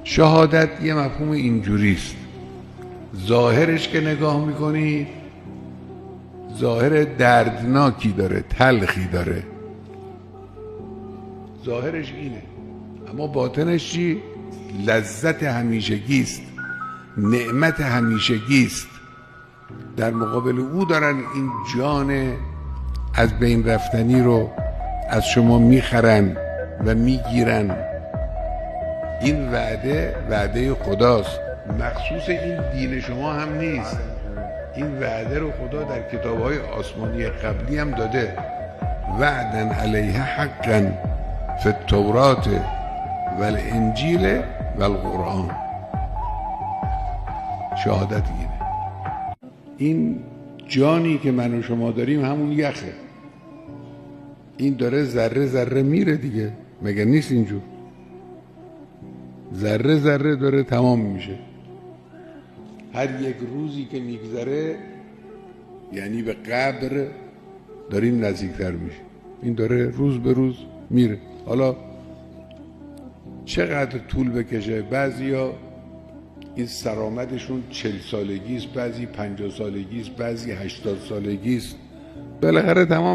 شهادت یه مفهوم اینجوریست، ظاهرش که نگاه میکنید ظاهر دردناکی داره، تلخی داره، ظاهرش اینه، اما باطنش چی؟ لذت همیشگیست، نعمت همیشگیست. در مقابل او دارن این جان از بین رفتنی رو از شما میخرن و میگیرن. این وعده خداست، مخصوص این دین شما هم نیست. این وعده رو خدا در کتاب‌های آسمانی قبلی هم داده. وعدن علیه حقا فی التورات و الانجیل و القرآن. شهادت اینه. این جانی که من و شما داریم همون یخه. این داره ذره ذره میره دیگه، مگه نیست اینجور؟ ذره ذره داره تمام میشه. هر یک روزی که میگذره یعنی به قبر داریم نزدیکتر میشه. این داره روز به روز میره. حالا چقدر طول بکشه، بعضیا این سرآمدشون 40 سالگی است، بعضی 50 سالگی است، بعضی 80 سالگی است، بالاخره تمام